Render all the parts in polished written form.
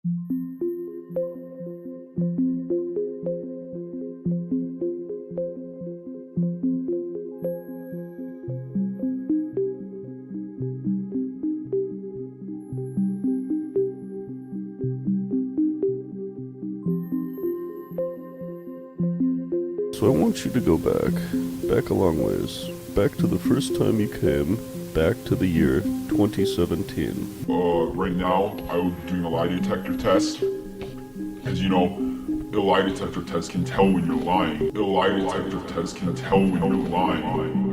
So I want you to go back a long ways, back to the first time you came, back to the year 2017. Right now, I would be doing a lie detector test. As you know, the lie detector test can tell when you're lying. The lie detector test can tell when you're lying.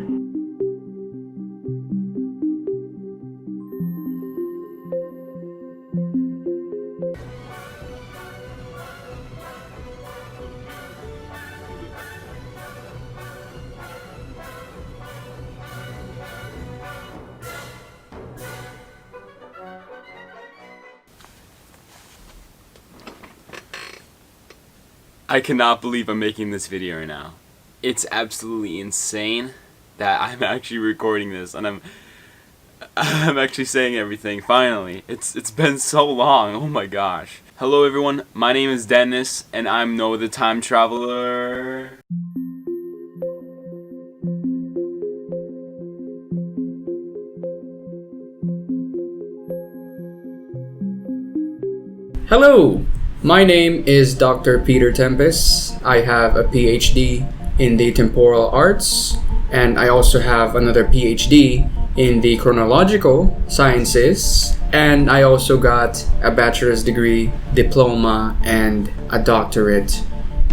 I cannot believe I'm making this video right now. It's absolutely insane that I'm actually recording this and I'm actually saying everything finally. It's been so long. Oh my gosh. Hello everyone. My name is Dennis and I'm Noah the Time Traveler. Hello, my name is Dr. Peter Tempest. I have a PhD in the temporal arts, and I also have another PhD in the chronological sciences, and I also got a bachelor's degree, diploma, and a doctorate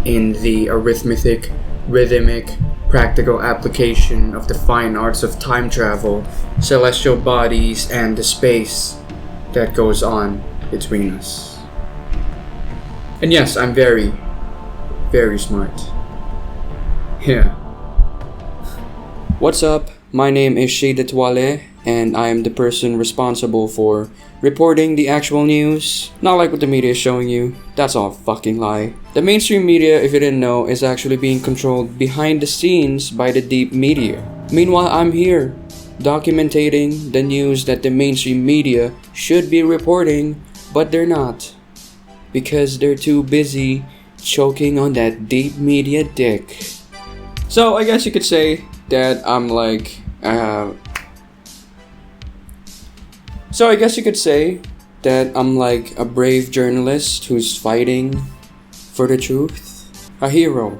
in the arithmetic, rhythmic, practical application of the fine arts of time travel, celestial bodies, and the space that goes on between us. And yes, I'm very, very smart. Yeah. What's up? My name is Shay Detwale, and I am the person responsible for reporting the actual news. Not like what the media is showing you. That's all fucking lie. The mainstream media, if you didn't know, is actually being controlled behind the scenes by the deep media. Meanwhile, I'm here, documenting the news that the mainstream media should be reporting, but they're not. Because they're too busy choking on that deep media dick. So I guess you could say that I'm like a brave journalist who's fighting for the truth. A hero,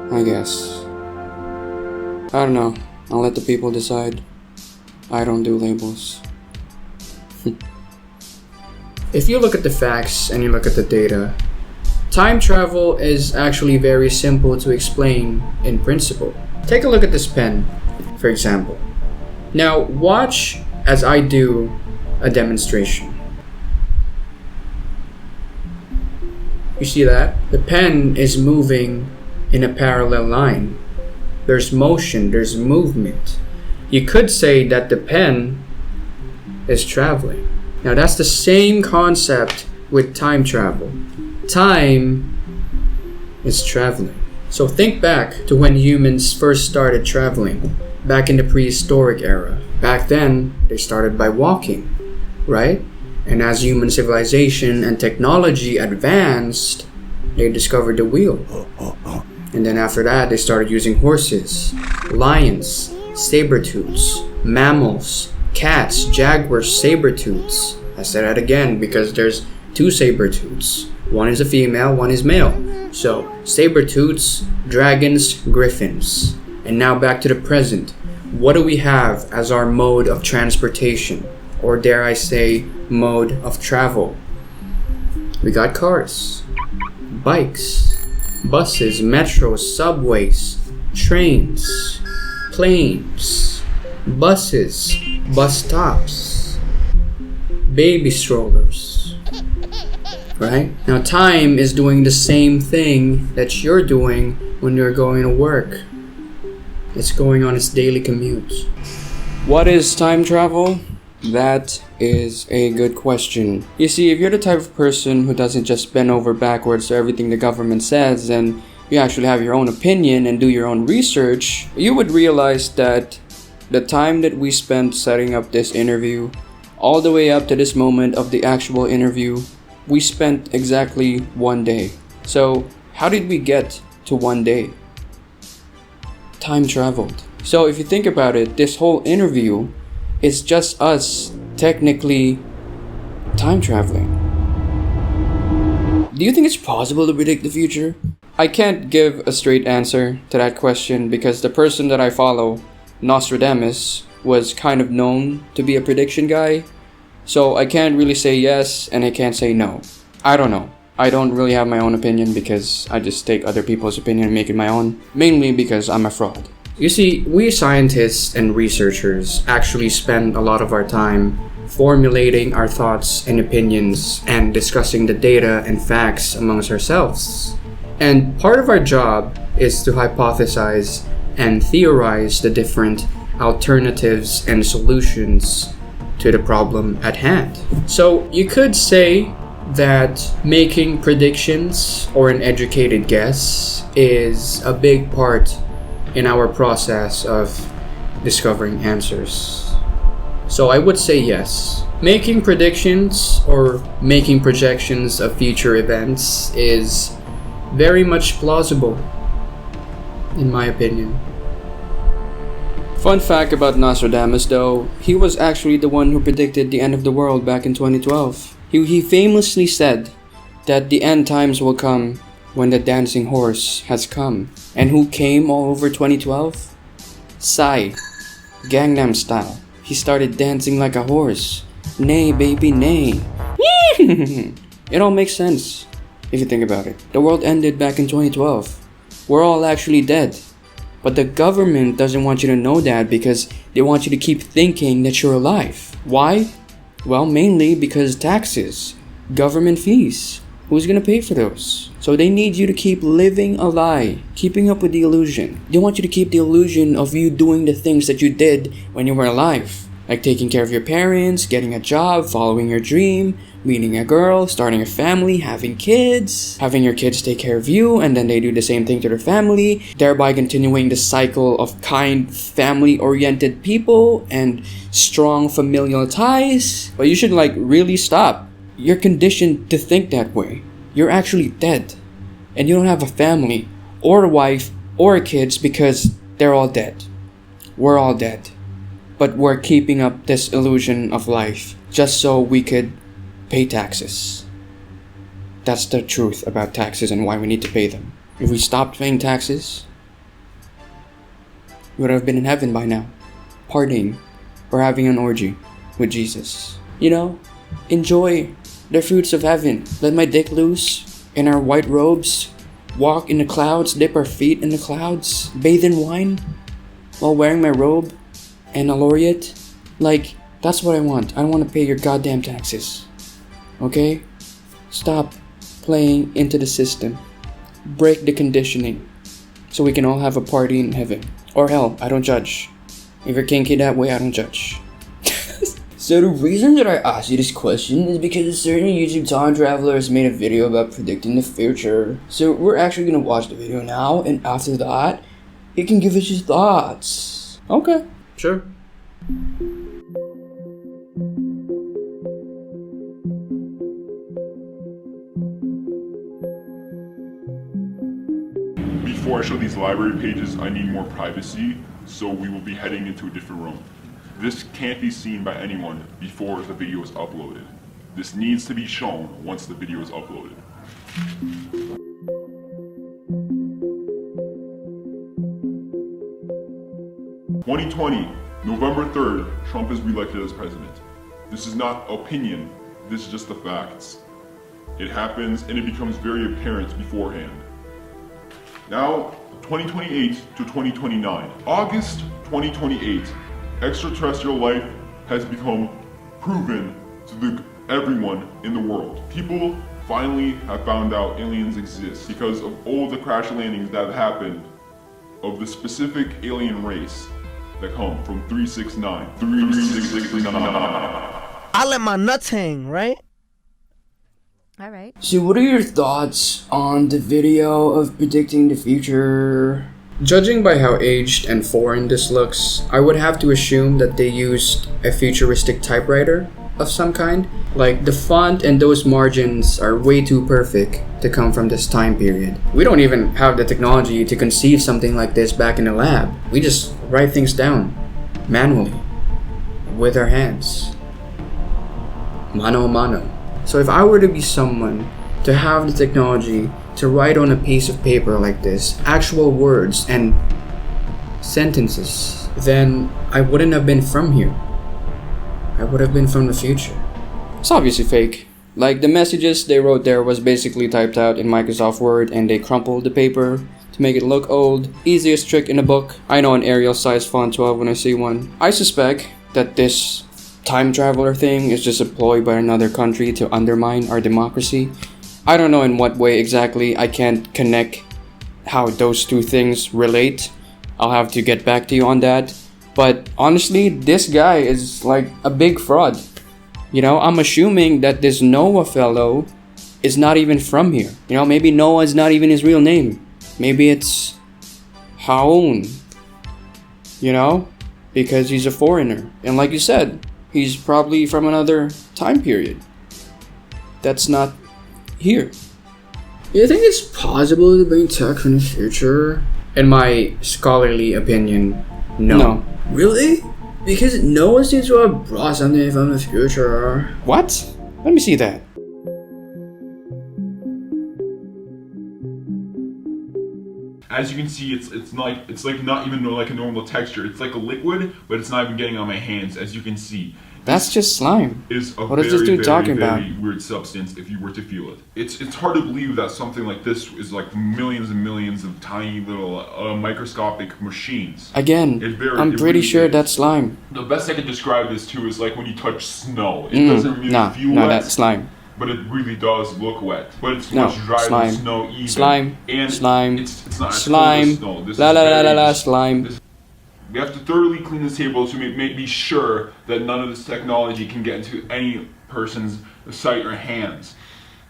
I guess. I don't know. I'll let the people decide. I don't do labels. If you look at the facts and you look at the data, time travel is actually very simple to explain in principle. Take a look at this pen, for example. Now watch as I do a demonstration. You see that? The pen is moving in a parallel line. There's motion, there's movement. You could say that the pen is traveling. Now that's the same concept with time travel. Time is traveling. So think back to when humans first started traveling, back in the prehistoric era. Back then, they started by walking, right? And as human civilization and technology advanced, they discovered the wheel. And then after that, they started using horses, lions, saber-tooths, mammals, cats, jaguars, saber-tooths. I said that again because there's two saber-tooths. One is a female, one is male. So, saber-tooths, dragons, griffins. And now back to the present. What do we have as our mode of transportation? Or dare I say, mode of travel? We got cars, bikes, buses, metros, subways, trains, planes, buses, bus stops, baby strollers, right? Now time is doing the same thing that you're doing when you're going to work. It's going on its daily commute. What is time travel? That is a good question. You see, if you're the type of person who doesn't just bend over backwards to everything the government says and you actually have your own opinion and do your own research, you would realize that the time that we spent setting up this interview, all the way up to this moment of the actual interview, we spent exactly 1 day. So, how did we get to 1 day? Time traveled. So, if you think about it, this whole interview is just us technically time traveling. Do you think it's possible to predict the future? I can't give a straight answer to that question because the person that I follow, Nostradamus, was kind of known to be a prediction guy. So I can't really say yes and I can't say no. I don't know. I don't really have my own opinion because I just take other people's opinion and make it my own. Mainly because I'm a fraud. You see, we scientists and researchers actually spend a lot of our time formulating our thoughts and opinions and discussing the data and facts amongst ourselves. And part of our job is to hypothesize and theorize the different alternatives and solutions to the problem at hand. So you could say that making predictions or an educated guess is a big part in our process of discovering answers. So I would say yes. Making predictions or making projections of future events is very much plausible, in my opinion. Fun fact about Nostradamus though, he was actually the one who predicted the end of the world back in 2012. He famously said that the end times will come when the dancing horse has come. And who came all over 2012? Psy, Gangnam Style. He started dancing like a horse. Nay, baby, nay. It all makes sense if you think about it. The world ended back in 2012. We're all actually dead. But the government doesn't want you to know that because they want you to keep thinking that you're alive. Why? Well, mainly because taxes, government fees. Who's gonna pay for those? So they need you to keep living a lie, keeping up with the illusion. They want you to keep the illusion of you doing the things that you did when you were alive. Like taking care of your parents, getting a job, following your dream, meeting a girl, starting a family, having kids, having your kids take care of you, and then they do the same thing to their family, thereby continuing the cycle of kind, family-oriented people and strong familial ties. But you should really stop. You're conditioned to think that way. You're actually dead. And you don't have a family, or a wife, or kids because they're all dead. We're all dead. But we're keeping up this illusion of life just so we could pay taxes. That's the truth about taxes and why we need to pay them. If we stopped paying taxes, we would have been in heaven by now, partying or having an orgy with Jesus. You know, enjoy the fruits of heaven. Let my dick loose in our white robes, walk in the clouds, dip our feet in the clouds, bathe in wine while wearing my robe and a laureate. That's what I want. I don't want to pay your goddamn taxes. Okay? Stop playing into the system. Break the conditioning so we can all have a party in heaven. Or hell, I don't judge. If you're kinky that way, I don't judge. So the reason that I asked you this question is because a certain YouTube time traveler has made a video about predicting the future. So we're actually gonna watch the video now, and after that, you can give us your thoughts. Okay, sure. Before I show these library pages, I need more privacy, so we will be heading into a different room. This can't be seen by anyone before the video is uploaded. This needs to be shown once the video is uploaded. 2020, November 3rd, Trump is reelected as president. This is not opinion, this is just the facts. It happens and it becomes very apparent beforehand. Now, 2028 to 2029. August 2028, extraterrestrial life has become proven to everyone in the world. People finally have found out aliens exist because of all the crash landings that have happened of the specific alien race that come from 369. 369. I let my nuts hang, right? All right. So what are your thoughts on the video of predicting the future? Judging by how aged and foreign this looks, I would have to assume that they used a futuristic typewriter. of some kind. Like the font and those margins are way too perfect to come from this time period. We don't even have the technology to conceive something like this back in the lab. We just write things down manually with our hands. Mano a mano. So if I were to be someone to have the technology to write on a piece of paper like this, actual words and sentences, then I wouldn't have been from here. I would have been from the future. It's obviously fake. Like the messages they wrote there was basically typed out in Microsoft Word and they crumpled the paper to make it look old. Easiest trick in the book. I know an Arial size font 12 when I see one. I suspect that this time traveler thing is just a ploy by another country to undermine our democracy. I don't know in what way exactly. I can't connect how those two things relate. I'll have to get back to you on that. But honestly, this guy is like a big fraud. You know, I'm assuming that this Noah fellow is not even from here. You know, maybe Noah is not even his real name. Maybe it's Haon. You know, because he's a foreigner. And like you said, he's probably from another time period that's not here. You think it's possible to bring tech from the future? In my scholarly opinion, no. Really? Because no one seems to have brought something from the future. What? Let me see that. As you can see, it's like not even like a normal texture. It's like a liquid, but it's not even getting on my hands. As you can see, That's just slime. is a What is very, this dude very, talking very about? weird substance if you were to feel it. It's hard to believe that something like this is like millions and millions of tiny little microscopic machines. Again, It very- I'm it pretty really sure is. that's slime. The best I can describe this to is like when you touch snow. It doesn't really feel no, wet, that's slime. but it really does look wet. But it's No, much drier slime. than snow even. Slime, And slime, it's not as slime, cold as snow. This la is la la very la la, dis- slime. We have to thoroughly clean this table to be sure that none of this technology can get into any person's sight or hands.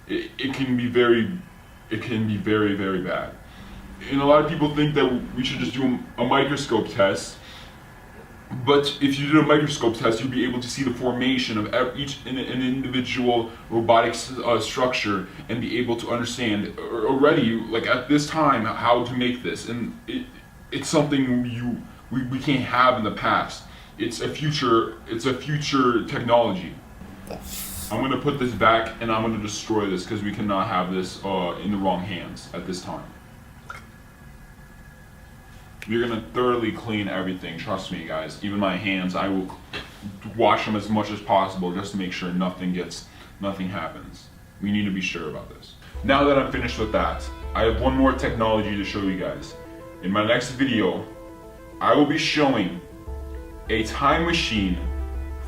It can be very very bad. And a lot of people think that we should just do a microscope test. But if you did a microscope test, you'd be able to see the formation of each an individual robotic structure and be able to understand already, like at this time, how to make this. And it's something we can't have in the past. It's a future technology. I'm gonna put this back and I'm gonna destroy this because we cannot have this in the wrong hands at this time. We're gonna thoroughly clean everything, trust me guys. Even my hands, I will wash them as much as possible just to make sure nothing happens. We need to be sure about this. Now that I'm finished with that, I have one more technology to show you guys. In my next video, I will be showing a time machine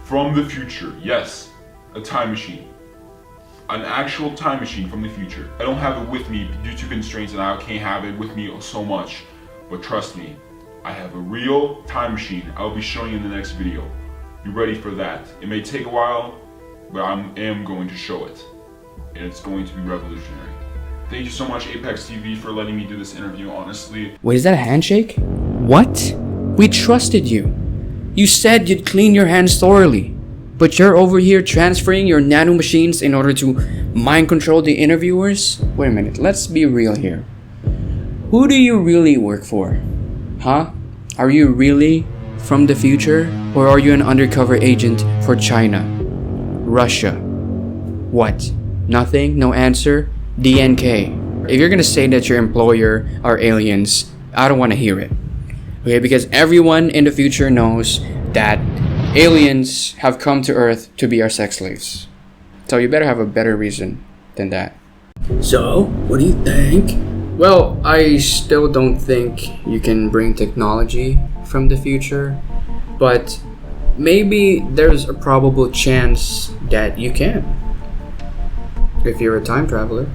from the future. Yes, a time machine. An actual time machine from the future. I don't have it with me due to constraints and I can't have it with me so much. But trust me, I have a real time machine I'll be showing you in the next video. Be ready for that. It may take a while, but I am going to show it. And it's going to be revolutionary. Thank you so much Apex TV for letting me do this interview, honestly. Wait, is that a handshake? What? We trusted you. You said you'd clean your hands thoroughly. But you're over here transferring your nanomachines in order to mind control the interviewers? Wait a minute, let's be real here. Who do you really work for? Huh? Are you really from the future? Or are you an undercover agent for China? Russia? What? Nothing? No answer? DNK. If you're gonna say that your employer are aliens, I don't wanna hear it. Okay, because everyone in the future knows that aliens have come to Earth to be our sex slaves. So you better have a better reason than that. So, what do you think? Well, I still don't think you can bring technology from the future, but maybe there's a probable chance that you can, if you're a time traveler.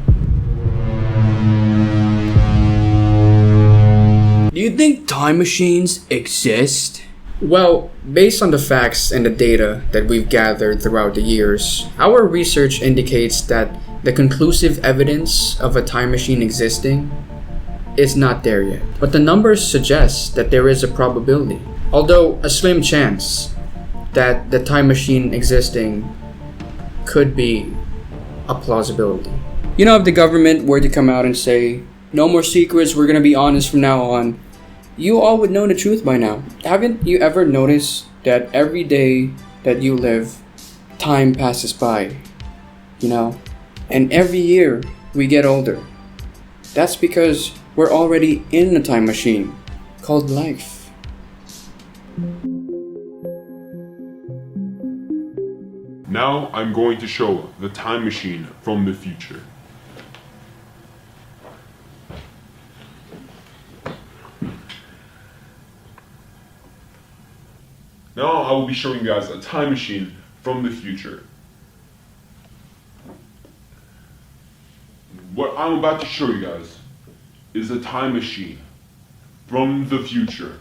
Do you think time machines exist? Well, based on the facts and the data that we've gathered throughout the years, our research indicates that the conclusive evidence of a time machine existing is not there yet. But the numbers suggest that there is a probability, although a slim chance, that the time machine existing could be a plausibility. You know, if the government were to come out and say, no more secrets, we're gonna be honest from now on, you all would know the truth by now. Haven't you ever noticed that every day that you live, time passes by, you know? And every year we get older. That's because we're already in a time machine called life. Now I'm going to show the time machine from the future. Now I will be showing you guys a time machine from the future. What I'm about to show you guys is a time machine from the future.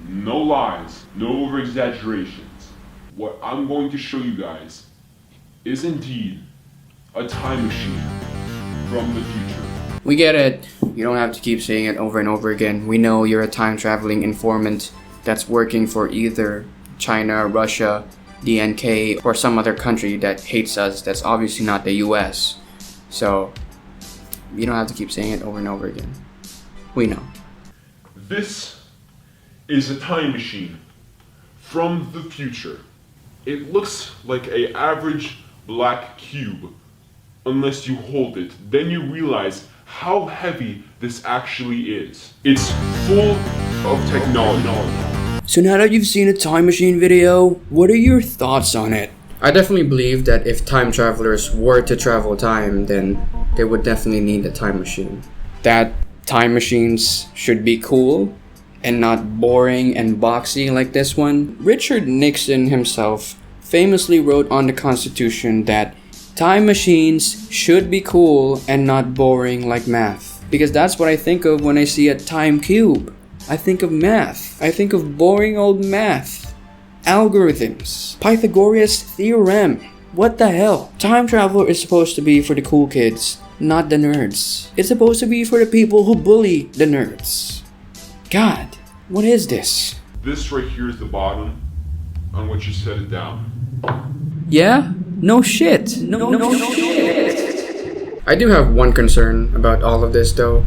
No lies, no over exaggerations. What I'm going to show you guys is indeed a time machine from the future. We get it. You don't have to keep saying it over and over again. We know you're a time traveling informant that's working for either China, Russia, the NK, or some other country that hates us that's obviously not the US. So, you don't have to keep saying it over and over again. We know. This is a time machine from the future. It looks like an average black cube unless you hold it. Then you realize how heavy this actually is. It's full of technology. So now that you've seen a time machine video, what are your thoughts on it? I definitely believe that if time travelers were to travel time, then they would definitely need a time machine. That time machines should be cool and not boring and boxy like this one. Richard Nixon himself famously wrote on the Constitution that time machines should be cool and not boring like math. Because that's what I think of when I see a time cube. I think of math. I think of boring old math. Algorithms. Pythagoras theorem. What the hell? Time travel is supposed to be for the cool kids, not the nerds. It's supposed to be for the people who bully the nerds. God, what is this? This right here is the bottom on which you set it down. Yeah? No shit. No shit. I do have one concern about all of this though.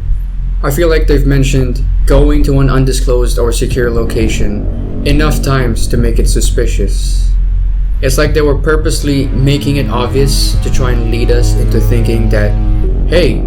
I feel like they've mentioned going to an undisclosed or secure location enough times to make it suspicious. It's like they were purposely making it obvious to try and lead us into thinking that, hey,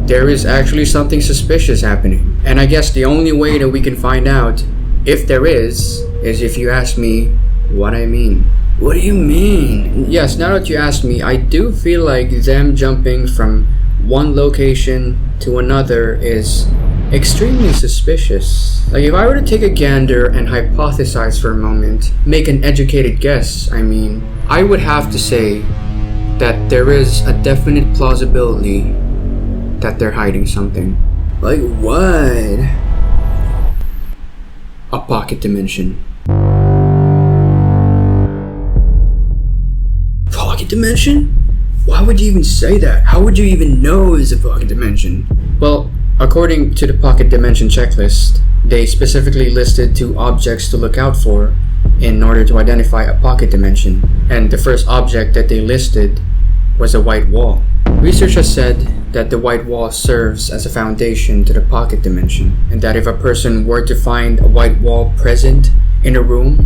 there is actually something suspicious happening. And I guess the only way that we can find out if there is if you ask me what I mean. What do you mean? Yes, now that you ask me, I do feel like them jumping from one location to another is extremely suspicious. Like if I were to take a gander and hypothesize for a moment, make an educated guess, I would have to say that there is a definite plausibility that they're hiding something. Like what? A pocket dimension. Pocket dimension? Why would you even say that? How would you even know it's a pocket dimension? Well, according to the pocket dimension checklist, they specifically listed 2 objects to look out for in order to identify a pocket dimension. And the first object that they listed was a white wall. Research has said that the white wall serves as a foundation to the pocket dimension, and that if a person were to find a white wall present in a room,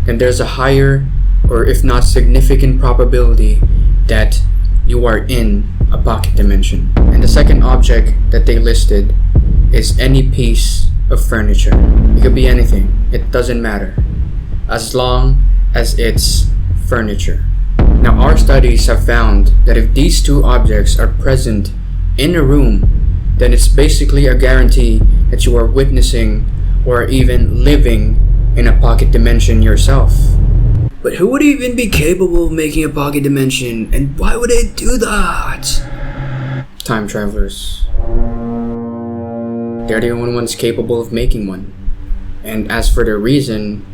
then there's a higher, or if not significant, probability that you are in a pocket dimension. And the second object that they listed is any piece of furniture. It could be anything, it doesn't matter, as long as it's furniture. Now, our studies have found that if these 2 objects are present in a room, then it's basically a guarantee that you are witnessing or even living in a pocket dimension yourself. But who would even be capable of making a pocket dimension, and why would they do that? Time travelers. They're the only ones capable of making one. And as for their reason,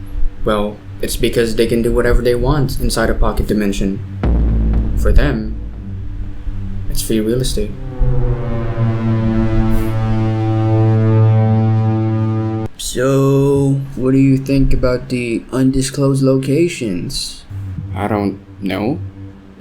well, it's because they can do whatever they want inside a pocket dimension. For them, it's free real estate. So, what do you think about the undisclosed locations? I don't know.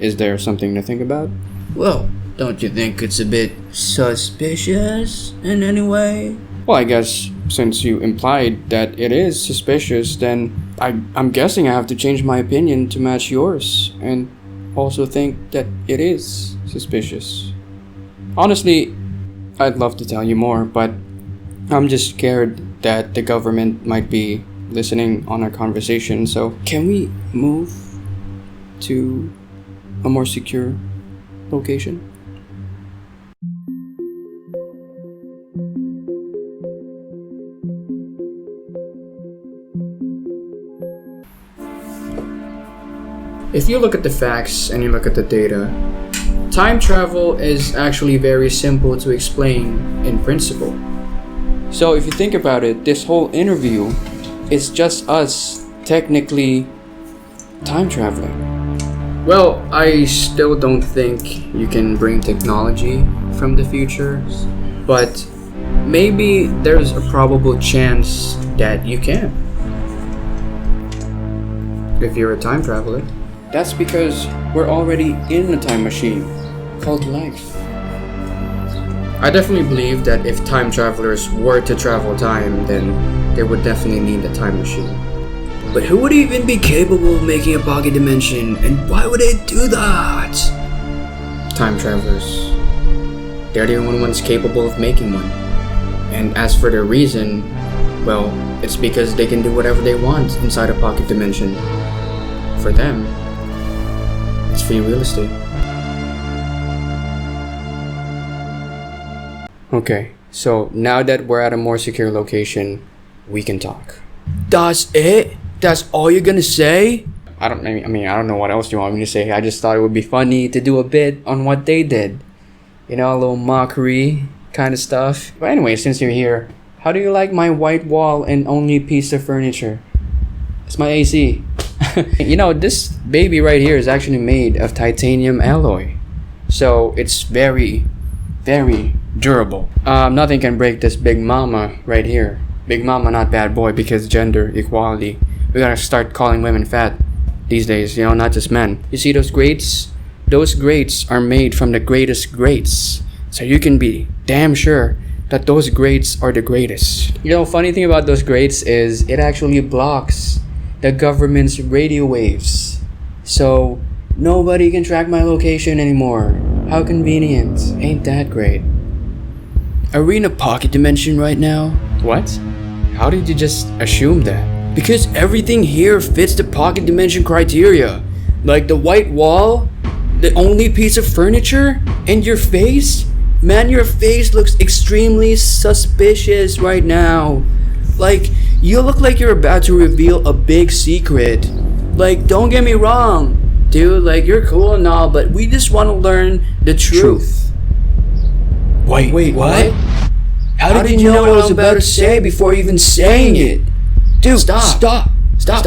Is there something to think about? Well, don't you think it's a bit suspicious in any way? Well, I guess since you implied that it is suspicious, then I'm guessing I have to change my opinion to match yours and also think that it is suspicious. Honestly, I'd love to tell you more, but I'm just scared that the government might be listening on our conversation. So, can we move to a more secure location? If you look at the facts and you look at the data, time travel is actually very simple to explain in principle. So if you think about it, this whole interview is just us technically time traveling. Well, I still don't think you can bring technology from the future, but maybe there's a probable chance that you can. If you're a time traveler. That's because we're already in a time machine called life. I definitely believe that if time travelers were to travel time, then they would definitely need a time machine. But who would even be capable of making a pocket dimension, and why would they do that? Time travelers. They're the only ones capable of making one. And as for their reason, well, it's because they can do whatever they want inside a pocket dimension. For them, it's free real estate. Okay, so now that we're at a more secure location, we can talk. That's it? That's all you're gonna say? I don't know what else you want me to say. I just thought it would be funny to do a bit on what they did. You know, a little mockery kind of stuff. But anyway, since you're here, how do you like my white wall and only piece of furniture? It's my AC. You know, this baby right here is actually made of titanium alloy. So it's very, very durable. Nothing can break this big mama right here. Big mama, not bad boy, because gender equality. We gotta start calling women fat these days, you know, not just men. You see those grates? Those grates are made from the greatest greats. So you can be damn sure that those grates are the greatest. You know, funny thing about those grates is it actually blocks the government's radio waves. So nobody can track my location anymore. How convenient. Ain't that great? Are we in a pocket dimension right now? What? How did you just assume that? Because everything here fits the pocket dimension criteria. Like the white wall, the only piece of furniture, and your face. Man, your face looks extremely suspicious right now. Like, you look like you're about to reveal a big secret. Like, don't get me wrong, dude, like, you're cool and all, but we just want to learn the truth. Wait, what? How did you know what I was about to say before even saying it? Dude, stop saying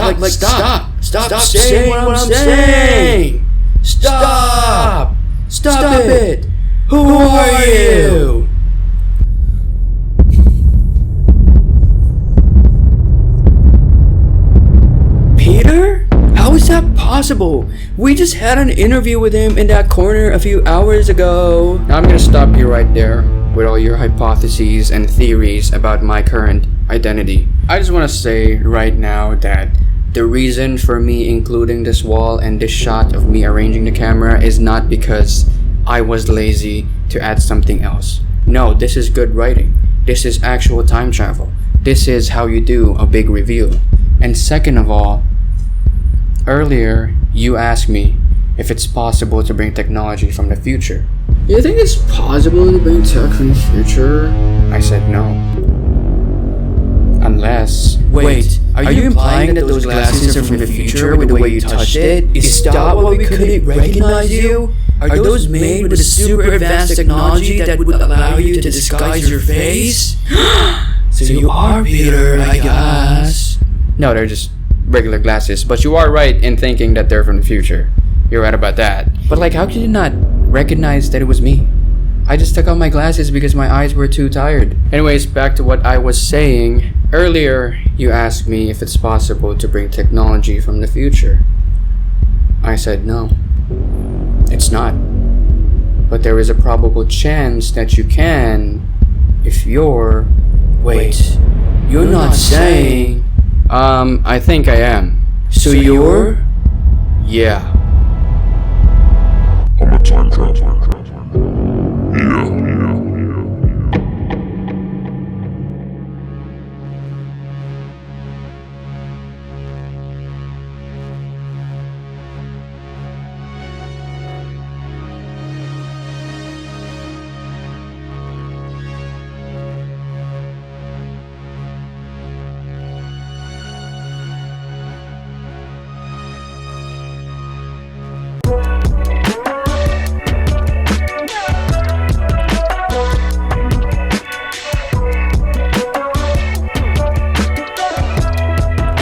what I'm saying. Stop it. Who are you? Peter? How is that possible? We just had an interview with him in that corner a few hours ago. Now I'm gonna stop you right there with all your hypotheses and theories about my current identity. I just want to say right now that the reason for me including this wall and this shot of me arranging the camera is not because I was lazy to add something else. No, this is good writing. This is actual time travel. This is how you do a big reveal. And second of all, earlier you asked me if it's possible to bring technology from the future. You think it's possible to bring tech from the future? I said no. Unless... Wait, are you implying that those glasses are from the future with the way you touched it? Is that why we couldn't recognize you? Are those made with a super advanced technology that would allow you to disguise your face? So you are Peter, I guess. No, they're just regular glasses, but you are right in thinking that they're from the future. You're right about that. But like, how could you not recognize that it was me? I just took out my glasses because my eyes were too tired. Anyways, back to what I was saying. Earlier, you asked me if it's possible to bring technology from the future. I said no. It's not. But there is a probable chance that you can if you're... Wait, you're not saying... I think I am. So you're... Yeah.